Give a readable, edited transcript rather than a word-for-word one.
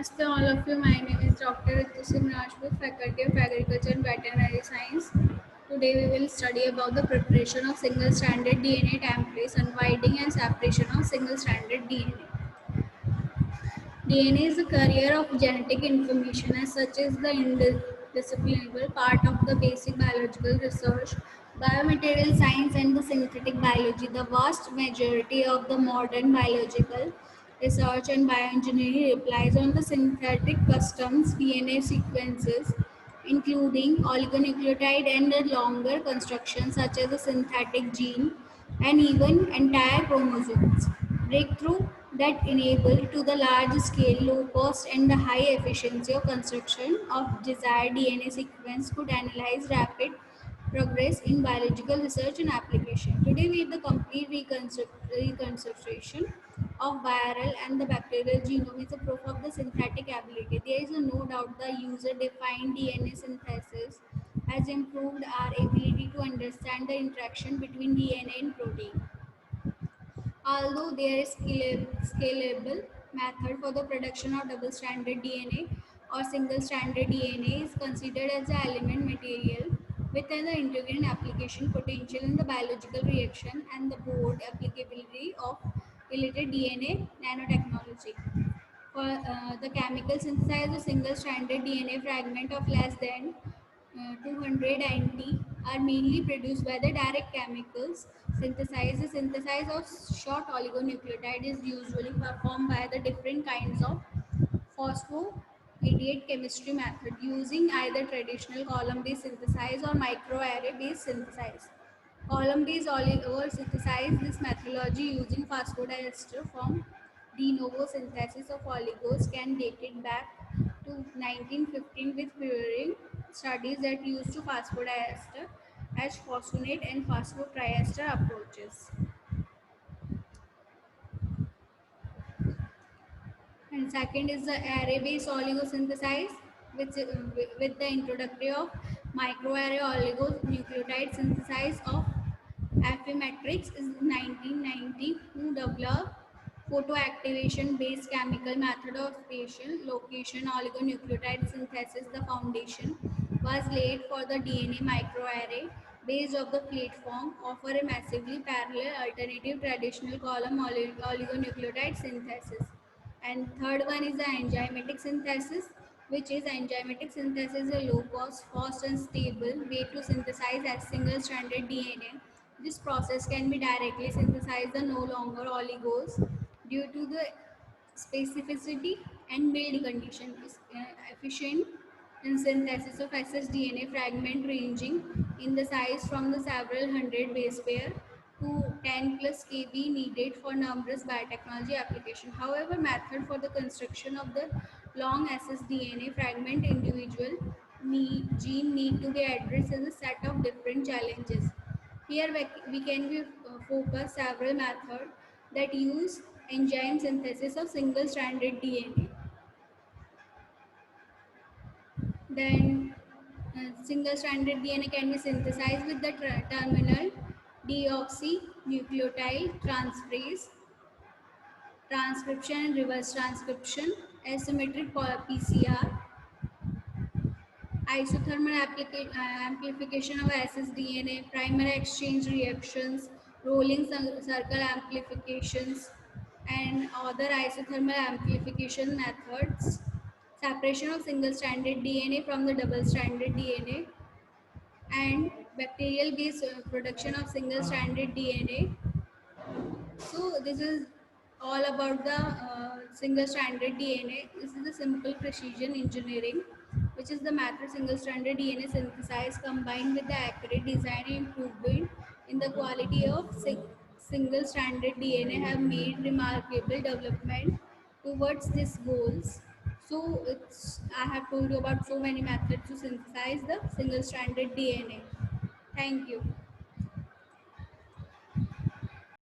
Namaste all of you. My name is Dr. Ritu Singh Rajput, Faculty of Agriculture and Veterinary Science. Today we will study about the preparation of single-stranded DNA templates, unwinding and separation of single-stranded DNA. DNA is a carrier of genetic information, as such is the indiscernible part of the basic biological research, biomaterial science, and the synthetic biology. The vast majority of the modern biological research and bioengineering relies on the synthetic customs DNA sequences, including oligonucleotide and the longer constructions such as a synthetic gene and even entire chromosomes. Breakthrough that enable to the large scale, low cost and the high efficiency of construction of desired DNA sequence could analyze rapid progress in biological research and application. Today we have the complete reconstruction of viral and the bacterial genome is a proof of the synthetic ability. There is no doubt the user-defined DNA synthesis has improved our ability to understand the interaction between DNA and protein. Although there is scalable method for the production of double-stranded DNA or single-stranded DNA is considered as an element material with an integral application potential in the biological reaction and the broad applicability of related DNA nanotechnology. For the chemical synthesis, a single-stranded DNA fragment of less than 200 NT are mainly produced by the direct chemicals synthesis. The synthesis of short oligonucleotide is usually performed by the different kinds of phosphoidiate chemistry method using either traditional column-based synthesis or microarray-based synthesis. Column-based oligo synthesize this methodology using phosphodiester from de novo synthesis of oligos can date it back to 1915 with purine studies that used to phosphodiester as phosphonate and phosphotriester approaches. And second is the array-based oligosynthesis, with the introductory of microarray oligonucleotide synthesis of Affymetrix is 1990 who developed photoactivation based chemical method of spatial location oligonucleotide synthesis. The foundation was laid for the DNA microarray based of the platform offer a massively parallel alternative traditional column oligonucleotide synthesis. And third one is the enzymatic synthesis, which is enzymatic synthesis is a low cost, fast and stable way to synthesize a single stranded DNA. This process can be directly synthesized the no longer oligos due to the specificity and build condition is efficient in synthesis of ssDNA fragment ranging in the size from the several hundred base pair to 10 plus kb needed for numerous biotechnology application. However, method for the construction of the long ssDNA fragment individual gene need to be addressed as a set of different challenges. Here we can be focus several methods that use enzyme synthesis of single-stranded DNA. Then single-stranded DNA can be synthesized with the terminal deoxynucleotide transferase, transcription and reverse transcription, asymmetric PCR, isothermal amplification of ssDNA, primary exchange reactions, rolling circle amplifications, and other isothermal amplification methods, separation of single-stranded DNA from the double-stranded DNA, and bacterial-based production of single-stranded DNA. So this is all about the single-stranded DNA. This is the simple precision engineering, which is the method single-stranded DNA synthesis combined with the accurate design and improvement in the quality of single-stranded DNA have made remarkable development towards these goals. So I have told you about so many methods to synthesize the single-stranded DNA. Thank you.